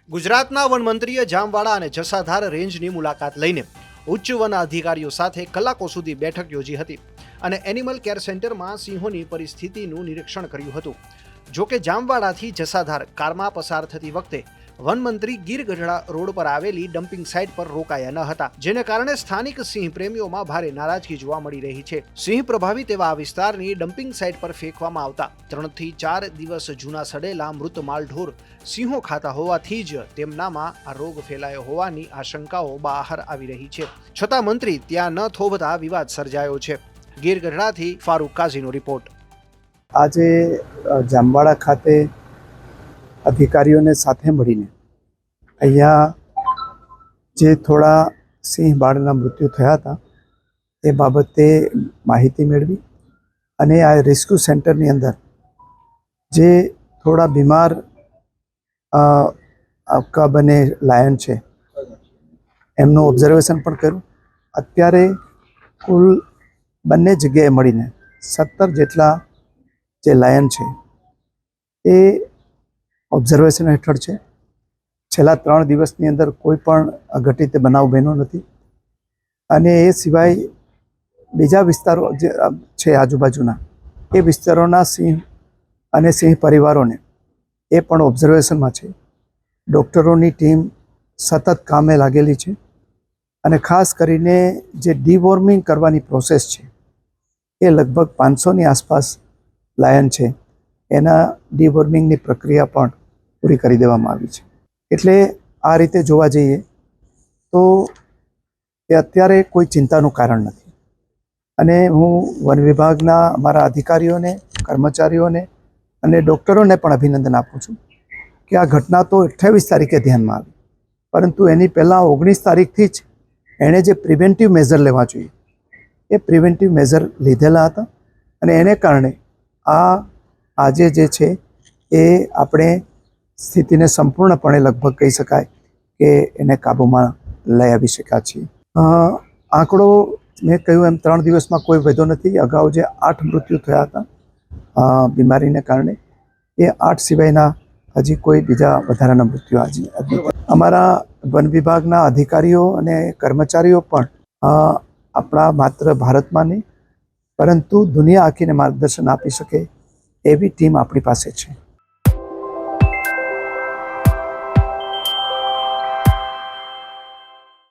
ગુજરાતના વનમંત્રીએ જામવાડા અને જસાધાર રેન્જની મુલાકાત લઈને ઉચ્ચ વન અધિકારીઓ સાથે કલાકો સુધી બેઠક યોજી હતી અને એનિમલ કેર સેન્ટરમાં સિંહોની પરિસ્થિતિનું નિરીક્ષણ કર્યું હતું. જોકે જામવાડાથી જસાધાર કારમાં પસાર થતી વખતે વનમંત્રી ગીર ગઢડા રોડ પર આવેલી ડમ્પિંગ સાઇટ પર રોકાયા ન હતા, જેને કારણે સ્થાનિક સિંહ પ્રેમીઓમાં ભારે નારાજગી જોવા મળી રહી છે. સિંહ પ્રભાવિત એવા આ વિસ્તારની ડમ્પિંગ સાઇટ પર ફેંકવામાં આવતા 3 થી 4 દિવસ જૂના સડેલા મૃત માલઢોર સિંહો ખાતા હોવાથી જ તેમનામાં આ રોગ ફેલાયો હોવાની આશંકાઓ બહાર આવી રહી છે. છતાં મંત્રી ત્યાં ન થોભતા વિવાદ સર્જાયો છે. ગીર ગઢડાથી ફારૂક કાઝીનો રિપોર્ટ. આજે જામવાડા ખાતે અધિકારીઓને સાથે મળીને અહીંયા જે થોડા સિંહ બાળના મૃત્યુ થયા હતા એ બાબતે માહિતી મેળવી અને આ રેસ્ક્યુ સેન્ટરની અંદર જે થોડા બીમાર કબ અને લાયન છે એમનું ઓબ્ઝર્વેશન પણ કર્યું. અત્યારે કુલ બંને જગ્યાએ મળીને 17 જેટલા જે લાયન છે એ ઓબ્ઝર્વેશન હેઠળ છે. છેલ્લા 3 દિવસની અંદર કોઈ પણ અઘટિત બનાવ બન્યો નથી અને એ સિવાય બીજા વિસ્તારો જે છે આજુબાજુના એ વિસ્તારોના સિંહ અને સિંહ પરિવારોને એ પણ ઓબ્ઝર્વેશનમાં છે. ડૉક્ટરોની ટીમ સતત કામે લાગેલી છે અને ખાસ કરીને જે ડીવોર્મિંગ કરવાની પ્રોસેસ છે એ લગભગ 500ની આસપાસ લાયન છે, એના ડીવોર્મિંગની પ્રક્રિયા પણ પૂરી કરી દેવામાં આવી છે. એટલે આ રીતે જોવા જઈએ તો એ અત્યારે કોઈ ચિંતાનું કારણ નથી અને હું વન વિભાગના અમારા અધિકારીઓને, કર્મચારીઓને અને ડૉક્ટરોને પણ અભિનંદન આપું છું કે આ ઘટના તો 28 તારીખે ધ્યાનમાં આવી, પરંતુ એની પહેલાં 19 તારીખથી જ એણે જે પ્રિવેન્ટિવ મેઝર લેવા જોઈએ એ પ્રિવેન્ટિવ મેઝર લીધેલા હતા અને એને કારણે આજે જે છે એ આપણે સ્થિતિને સંપૂર્ણપણે લગભગ કહી શકાય કે એને કાબૂમાં લઈ આવી શક્યા છીએ. આંકડો મેં કહ્યું એમ 3 દિવસમાં કોઈ વધ્યો નથી. અગાઉ જે 8 મૃત્યુ થયા હતા બીમારીને કારણે એ 8 સિવાયના હજી કોઈ બીજા વધારાના મૃત્યુ આજે અમારા વન વિભાગના અધિકારીઓ અને કર્મચારીઓ પણ આપણા માત્ર ભારતમાં નહીં પરંતુ દુનિયા આખીને માર્ગદર્શન આપી શકે એવી ટીમ આપણી પાસે છે.